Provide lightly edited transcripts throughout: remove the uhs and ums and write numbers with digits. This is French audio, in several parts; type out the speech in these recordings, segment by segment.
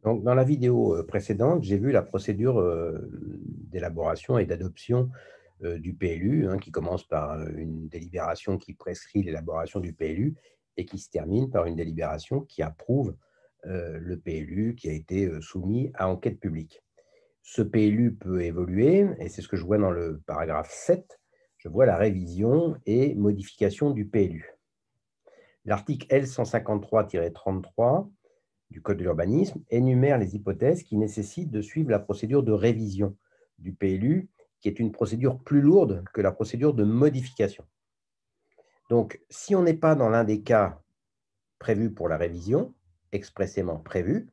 Donc, dans la vidéo précédente, j'ai vu la procédure d'élaboration et d'adoption du PLU, hein, qui commence par une délibération qui prescrit l'élaboration du PLU et qui se termine par une délibération qui approuve le PLU qui a été soumis à enquête publique. Ce PLU peut évoluer, et c'est ce que je vois dans le paragraphe 7. Je vois la révision et modification du PLU. L'article L 153-33 du Code de l'urbanisme énumère les hypothèses qui nécessitent de suivre la procédure de révision du PLU, qui est une procédure plus lourde que la procédure de modification. Donc, si on n'est pas dans l'un des cas prévus pour la révision, expressément prévu,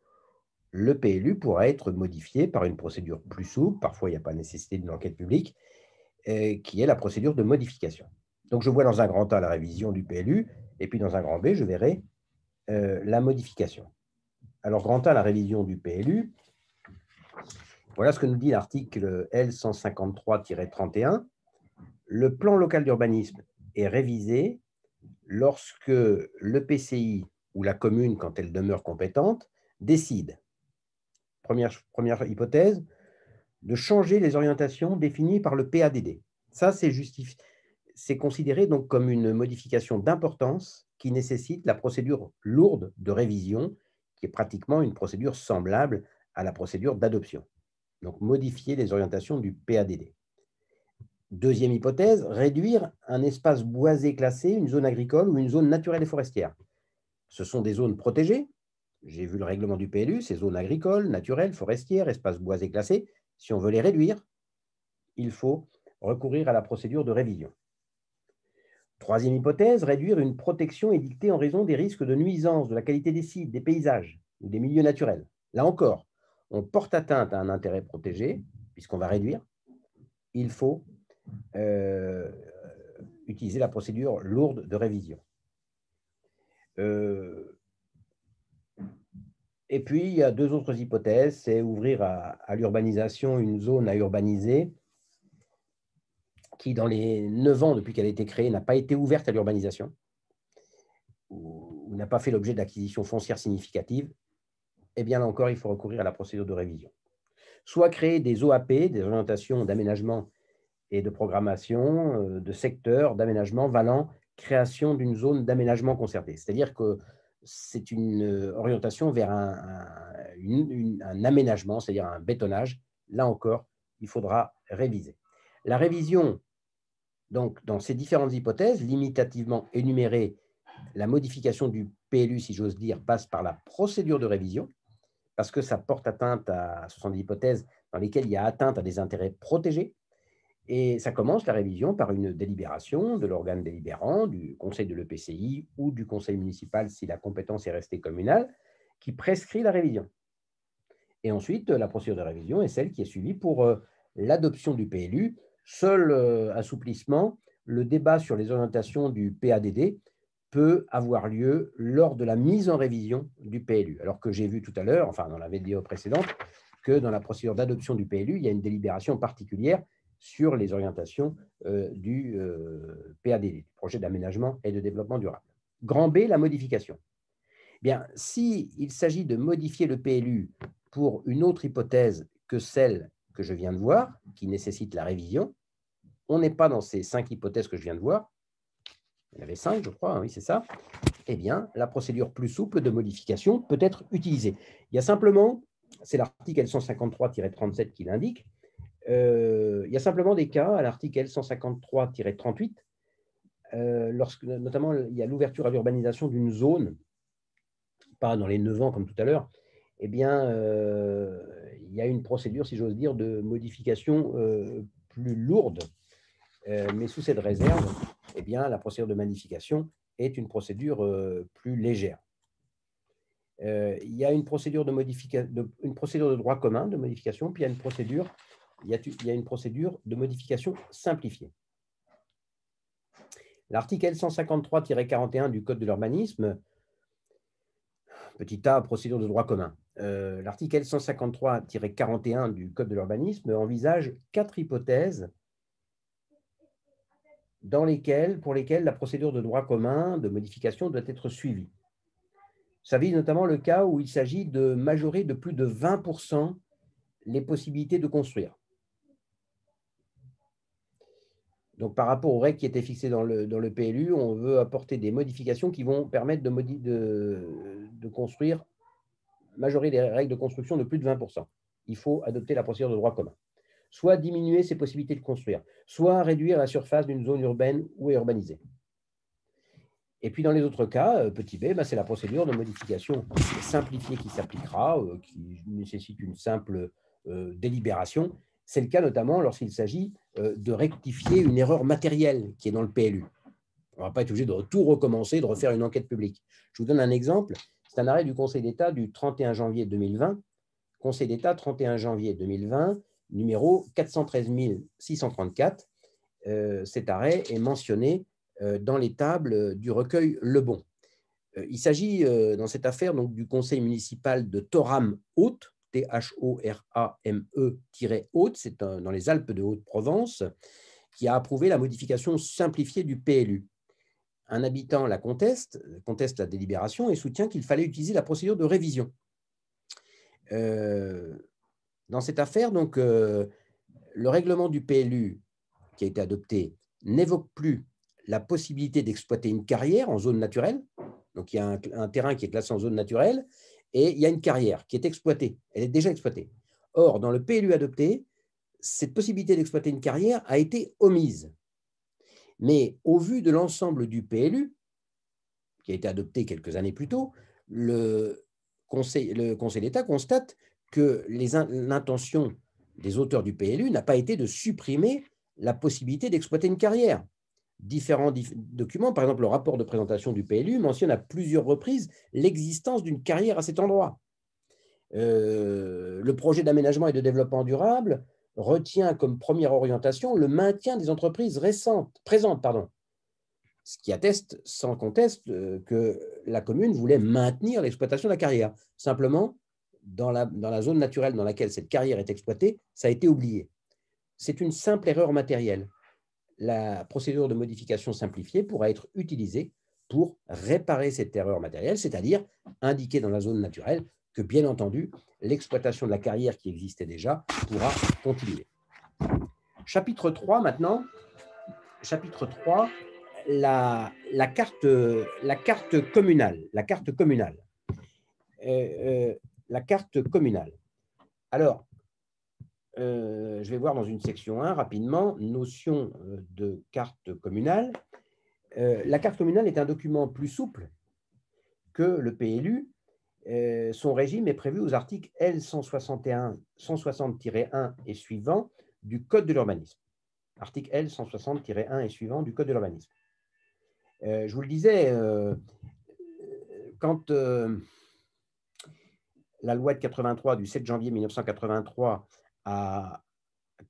le PLU pourra être modifié par une procédure plus souple, parfois il n'y a pas nécessité d'une enquête publique, qui est la procédure de modification. Donc, je vois dans un grand A la révision du PLU, et puis dans un grand B, je verrai la modification. Alors, grand A, la révision du PLU, voilà ce que nous dit l'article L 153-31. Le plan local d'urbanisme est révisé lorsque l'EPCI ou la commune, quand elle demeure compétente, décide, première hypothèse, de changer les orientations définies par le PADD. Ça, c'est considéré donc comme une modification d'importance qui nécessite la procédure lourde de révision, qui est pratiquement une procédure semblable à la procédure d'adoption. Donc, modifier les orientations du PADD. Deuxième hypothèse, réduire un espace boisé classé, une zone agricole ou une zone naturelle et forestière. Ce sont des zones protégées. J'ai vu le règlement du PLU, ces zones agricoles, naturelles, forestières, espaces boisés classés. Si on veut les réduire, il faut recourir à la procédure de révision. Troisième hypothèse, réduire une protection édictée en raison des risques de nuisance de la qualité des sites, des paysages ou des milieux naturels. Là encore, on porte atteinte à un intérêt protégé, puisqu'on va réduire. Il faut utiliser la procédure lourde de révision. Et puis, il y a deux autres hypothèses. C'est ouvrir à l'urbanisation une zone à urbaniser qui, dans les 9 ans depuis qu'elle a été créée, n'a pas été ouverte à l'urbanisation ou n'a pas fait l'objet d'acquisition foncière significative. Eh bien, là encore, il faut recourir à la procédure de révision. Soit créer des OAP, des orientations d'aménagement et de programmation de secteurs d'aménagement valant création d'une zone d'aménagement concerté. C'est-à-dire que c'est une orientation vers un aménagement, c'est-à-dire un bétonnage. Là encore, il faudra réviser. La révision, donc, dans ces différentes hypothèses, limitativement énumérées, la modification du PLU, si j'ose dire, passe par la procédure de révision, parce que ça porte atteinte à, ce sont des hypothèses dans lesquelles il y a atteinte à des intérêts protégés. Et ça commence, la révision, par une délibération de l'organe délibérant, du conseil de l'EPCI ou du conseil municipal si la compétence est restée communale, qui prescrit la révision. Et ensuite, la procédure de révision est celle qui est suivie pour l'adoption du PLU. Seul assouplissement, le débat sur les orientations du PADD peut avoir lieu lors de la mise en révision du PLU. Alors que j'ai vu tout à l'heure, enfin dans la vidéo précédente, que dans la procédure d'adoption du PLU, il y a une délibération particulière sur les orientations du PADD, du projet d'aménagement et de développement durable. Grand B, la modification. Bien, s'il s'agit de modifier le PLU pour une autre hypothèse que celle que je viens de voir, qui nécessite la révision, on n'est pas dans ces 5 hypothèses que je viens de voir, il y en avait 5, je crois, hein, oui, c'est ça, eh bien, la procédure plus souple de modification peut être utilisée. Il y a simplement, c'est l'article L 153-37 qui l'indique, il y a simplement des cas à l'article L 153-38, lorsque notamment il y a l'ouverture à l'urbanisation d'une zone, pas dans les 9 ans comme tout à l'heure, eh bien, il y a une procédure, si j'ose dire, de modification plus lourde, mais sous cette réserve, eh bien, la procédure de modification est une procédure plus légère. Il y a une procédure une procédure de droit commun de modification, puis il y a une procédure de modification simplifiée. L'article L 153-41 du Code de l'urbanisme, petit a, procédure de droit commun. L'article L 153-41 du Code de l'urbanisme envisage 4 hypothèses pour lesquelles la procédure de droit commun de modification doit être suivie. Ça vise notamment le cas où il s'agit de majorer de plus de 20% les possibilités de construire. Donc, par rapport aux règles qui étaient fixées dans le PLU, on veut apporter des modifications qui vont permettre de construire, majorer les règles de construction de plus de 20%. Il faut adopter la procédure de droit commun. Soit diminuer ses possibilités de construire, soit réduire la surface d'une zone urbaine ou urbanisée. Et puis, dans les autres cas, petit b, c'est la procédure de modification simplifiée qui s'appliquera, qui nécessite une simple délibération. C'est le cas notamment lorsqu'il s'agit de rectifier une erreur matérielle qui est dans le PLU. On ne va pas être obligé de tout recommencer, de refaire une enquête publique. Je vous donne un exemple. C'est un arrêt du Conseil d'État du 31 janvier 2020. Conseil d'État, 31 janvier 2020, numéro 413 634. Cet arrêt est mentionné dans les tables du recueil Lebon. Il s'agit dans cette affaire donc, du conseil municipal de Thorame-Haute, Thorame-Haute, c'est dans les Alpes de Haute-Provence, qui a approuvé la modification simplifiée du PLU. Un habitant la conteste la délibération et soutient qu'il fallait utiliser la procédure de révision. Dans cette affaire, donc, le règlement du PLU qui a été adopté n'évoque plus la possibilité d'exploiter une carrière en zone naturelle. Donc, il y a un terrain qui est classé en zone naturelle et il y a une carrière qui est exploitée. Elle est déjà exploitée. Or, dans le PLU adopté, cette possibilité d'exploiter une carrière a été omise. Mais au vu de l'ensemble du PLU, qui a été adopté quelques années plus tôt, le Conseil d'État constate que l'intention des auteurs du PLU n'a pas été de supprimer la possibilité d'exploiter une carrière. Différents documents, par exemple le rapport de présentation du PLU, mentionne à plusieurs reprises l'existence d'une carrière à cet endroit. Le projet d'aménagement et de développement durable retient comme première orientation le maintien des entreprises présentes, ce qui atteste sans conteste que la commune voulait maintenir l'exploitation de la carrière. Simplement, dans la zone naturelle dans laquelle cette carrière est exploitée, ça a été oublié. C'est une simple erreur matérielle. La procédure de modification simplifiée pourra être utilisée pour réparer cette erreur matérielle, c'est-à-dire indiquer dans la zone naturelle que, bien entendu, l'exploitation de la carrière qui existait déjà pourra continuer. Chapitre 3 maintenant. Chapitre 3, la carte communale. La carte communale. La carte communale. Alors, je vais voir dans une section 1 rapidement, notion de carte communale. La carte communale est un document plus souple que le PLU. Son régime est prévu aux articles L160-1 et suivants du Code de l'urbanisme. Article L160-1 et suivants du Code de l'urbanisme. Je vous le disais, quand la loi de 83 du 7 janvier 1983 a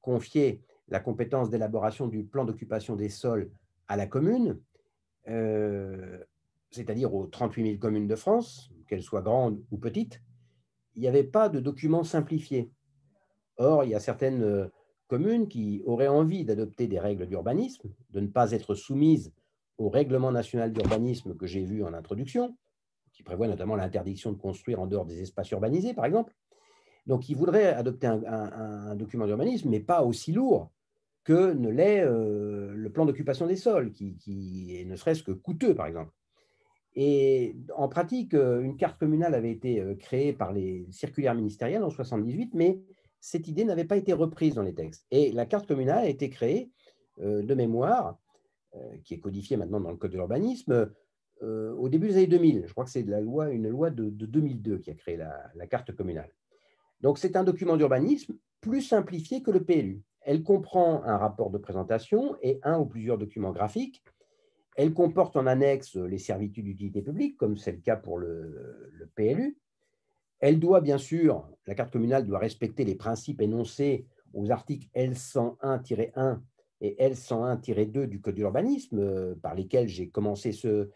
confié la compétence d'élaboration du plan d'occupation des sols à la commune, c'est-à-dire aux 38 000 communes de France, qu'elles soient grandes ou petites, il n'y avait pas de document simplifié. Or, il y a certaines communes qui auraient envie d'adopter des règles d'urbanisme, de ne pas être soumises au règlement national d'urbanisme que j'ai vu en introduction, qui prévoit notamment l'interdiction de construire en dehors des espaces urbanisés, par exemple. Donc, ils voudraient adopter un document d'urbanisme, mais pas aussi lourd que ne l'est le plan d'occupation des sols, qui est ne serait-ce que coûteux, par exemple. Et en pratique, une carte communale avait été créée par les circulaires ministérielles en 1978, mais cette idée n'avait pas été reprise dans les textes. Et la carte communale a été créée de mémoire, qui est codifiée maintenant dans le Code de l'urbanisme, au début des années 2000. Je crois que c'est une loi de 2002 qui a créé la carte communale. Donc, c'est un document d'urbanisme plus simplifié que le PLU. Elle comprend un rapport de présentation et un ou plusieurs documents graphiques. Elle comporte en annexe les servitudes d'utilité publique, comme c'est le cas pour le PLU. Elle doit, bien sûr, la carte communale doit respecter les principes énoncés aux articles L101-1 et L101-2 du Code de l'urbanisme, par lesquels j'ai commencé ce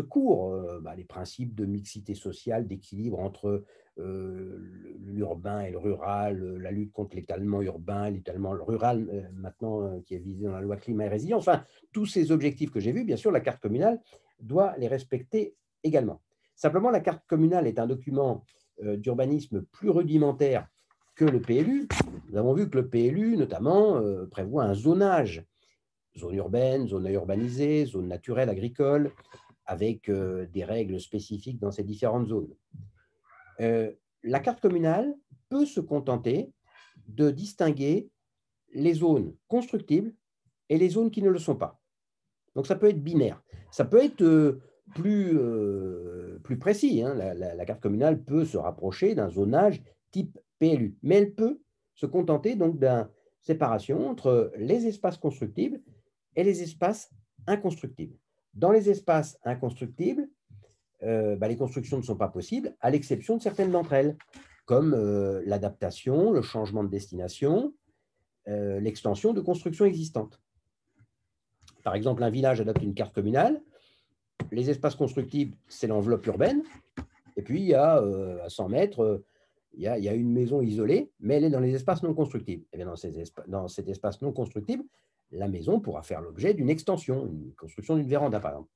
cours, les principes de mixité sociale, d'équilibre entre l'urbain et le rural, la lutte contre l'étalement urbain, l'étalement rural, maintenant qui est visé dans la loi climat et résilience. Enfin, tous ces objectifs que j'ai vus, bien sûr, la carte communale doit les respecter également. Simplement, la carte communale est un document d'urbanisme plus rudimentaire que le PLU. Nous avons vu que le PLU, notamment, prévoit un zonage, zone urbaine, zone urbanisée, zone naturelle, agricole, avec des règles spécifiques dans ces différentes zones. La carte communale peut se contenter de distinguer les zones constructibles et les zones qui ne le sont pas. Donc, ça peut être binaire. Ça peut être plus précis. Hein. La carte communale peut se rapprocher d'un zonage type PLU, mais elle peut se contenter donc d'une séparation entre les espaces constructibles et les espaces inconstructibles. Dans les espaces inconstructibles, les constructions ne sont pas possibles, à l'exception de certaines d'entre elles, comme l'adaptation, le changement de destination, l'extension de constructions existantes. Par exemple, un village adopte une carte communale. Les espaces constructibles, c'est l'enveloppe urbaine. Et puis, il y a à 100 mètres, il y a une maison isolée, mais elle est dans les espaces non constructibles. Et bien, dans cet espace non constructible, la maison pourra faire l'objet d'une extension, une construction d'une véranda, par exemple.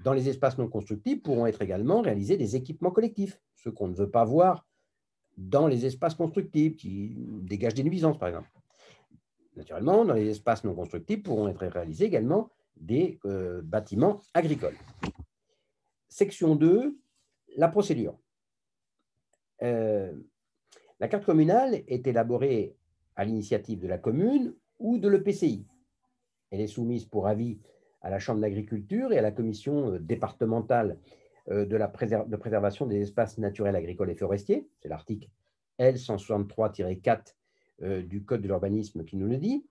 Dans les espaces non constructibles pourront être également réalisés des équipements collectifs, ceux qu'on ne veut pas voir dans les espaces constructibles, qui dégagent des nuisances, par exemple. Naturellement, dans les espaces non constructibles pourront être réalisés également des bâtiments agricoles. Section 2, la procédure. La carte communale est élaborée à l'initiative de la commune ou de l'EPCI. Elle est soumise pour avis à la Chambre d'agriculture et à la commission départementale de préservation des espaces naturels, agricoles et forestiers. C'est l'article L163-4 du Code de l'urbanisme qui nous le dit.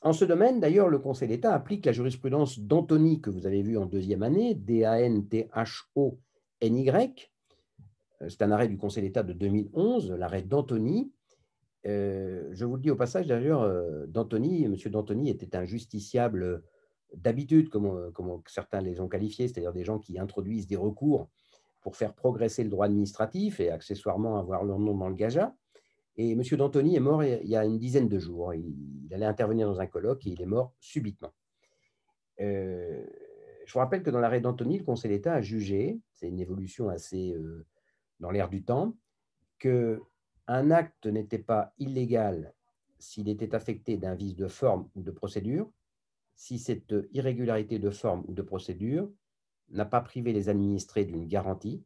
En ce domaine, d'ailleurs, le Conseil d'État applique la jurisprudence d'Antony que vous avez vue en deuxième année, D-A-N-T-H-O-N-Y. C'est un arrêt du Conseil d'État de 2011, l'arrêt d'Antony. Je vous le dis au passage, d'ailleurs, M. D'Antony était un justiciable d'habitude, comme certains les ont qualifiés, c'est-à-dire des gens qui introduisent des recours pour faire progresser le droit administratif et accessoirement avoir leur nom dans le GAJA. Et M. D'Antony est mort il y a une dizaine de jours. Il allait intervenir dans un colloque et il est mort subitement. Je vous rappelle que dans l'arrêt d'Antony, le Conseil d'État a jugé, c'est une évolution assez dans l'air du temps, qu'un acte n'était pas illégal s'il était affecté d'un vice de forme ou de procédure, si cette irrégularité de forme ou de procédure n'a pas privé les administrés d'une garantie,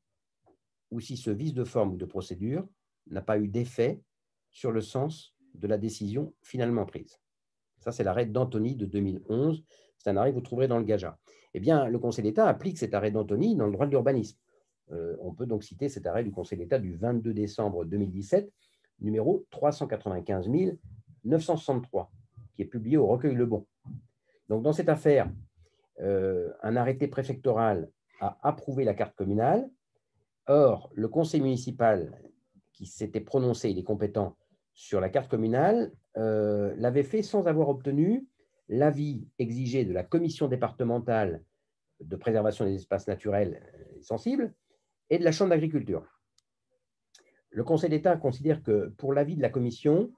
ou si ce vice de forme ou de procédure n'a pas eu d'effet sur le sens de la décision finalement prise. Ça, c'est l'arrêt d'Antony de 2011. C'est un arrêt que vous trouverez dans le GAJA. Eh bien, le Conseil d'État applique cet arrêt d'Antony dans le droit de l'urbanisme. On peut donc citer cet arrêt du Conseil d'État du 22 décembre 2017, numéro 395 963, qui est publié au recueil Le Bon. Donc, dans cette affaire, un arrêté préfectoral a approuvé la carte communale. Or, le conseil municipal qui s'était prononcé, il est compétent sur la carte communale, l'avait fait sans avoir obtenu l'avis exigé de la commission départementale de préservation des espaces naturels sensibles et de la Chambre d'agriculture. Le Conseil d'État considère que pour l'avis de la commission,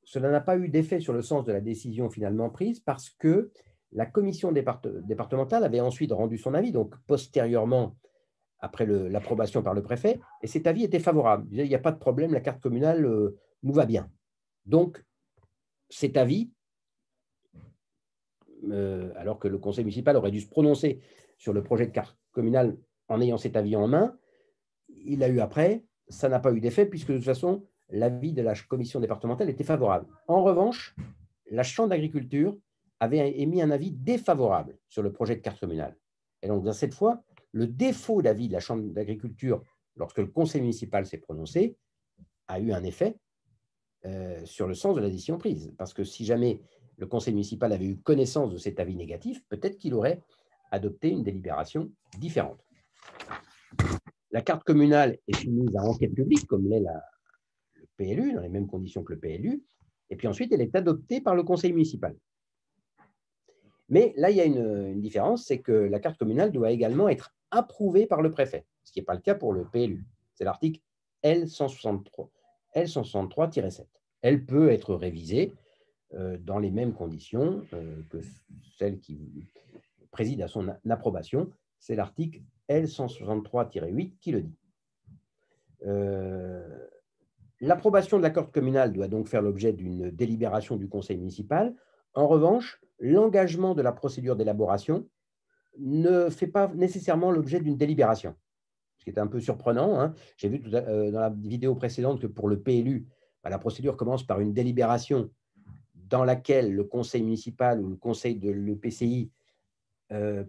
cela n'a pas eu d'effet sur le sens de la décision finalement prise parce que la commission départementale avait ensuite rendu son avis, donc postérieurement, après l'approbation par le préfet, et cet avis était favorable. Il n'y a pas de problème, la carte communale nous va bien. Donc, cet avis, alors que le conseil municipal aurait dû se prononcer sur le projet de carte communale en ayant cet avis en main, il l'a eu après, ça n'a pas eu d'effet, puisque de toute façon, l'avis de la commission départementale était favorable. En revanche, la Chambre d'agriculture avait émis un avis défavorable sur le projet de carte communale. Et donc, dans cette fois, le défaut d'avis de la Chambre d'agriculture, lorsque le conseil municipal s'est prononcé, a eu un effet sur le sens de la décision prise. Parce que si jamais le conseil municipal avait eu connaissance de cet avis négatif, peut-être qu'il aurait adopté une délibération différente. La carte communale est soumise à enquête publique, comme l'est le PLU, dans les mêmes conditions que le PLU, et puis ensuite, elle est adoptée par le conseil municipal. Mais là, il y a une différence, c'est que la carte communale doit également être approuvée par le préfet, ce qui n'est pas le cas pour le PLU. C'est l'article L163-7. Elle peut être révisée dans les mêmes conditions que celle qui préside à son approbation. C'est l'article L163-8 qui le dit. L'approbation de l'accord communal doit donc faire l'objet d'une délibération du conseil municipal. En revanche, l'engagement de la procédure d'élaboration ne fait pas nécessairement l'objet d'une délibération, ce qui est un peu surprenant, hein. J'ai vu dans la vidéo précédente que pour le PLU, la procédure commence par une délibération dans laquelle le conseil municipal ou le conseil de l'EPCI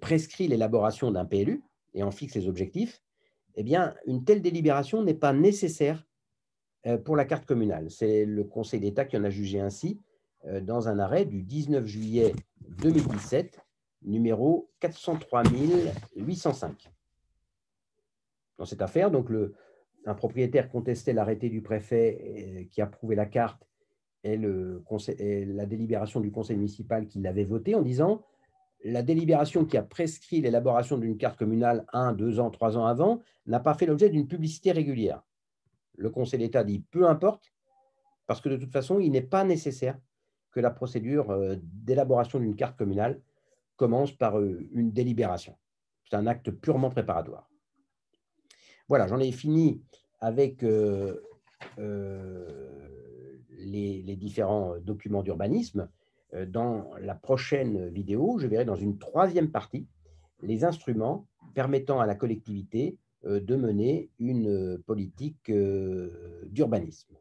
prescrit l'élaboration d'un PLU et en fixe les objectifs. Eh bien, une telle délibération n'est pas nécessaire pour la carte communale. C'est le Conseil d'État qui en a jugé ainsi dans un arrêt du 19 juillet 2017, numéro 403 805. Dans cette affaire, donc un propriétaire contestait l'arrêté du préfet qui approuvait la carte et la délibération du conseil municipal qui l'avait votée en disant la délibération qui a prescrit l'élaboration d'une carte communale 1, 2 ans, 3 ans avant n'a pas fait l'objet d'une publicité régulière. Le Conseil d'État dit peu importe, parce que de toute façon, il n'est pas nécessaire que la procédure d'élaboration d'une carte communale commence par une délibération. C'est un acte purement préparatoire. Voilà, j'en ai fini avec les différents documents d'urbanisme. Dans la prochaine vidéo, je verrai dans une troisième partie les instruments permettant à la collectivité de mener une politique d'urbanisme.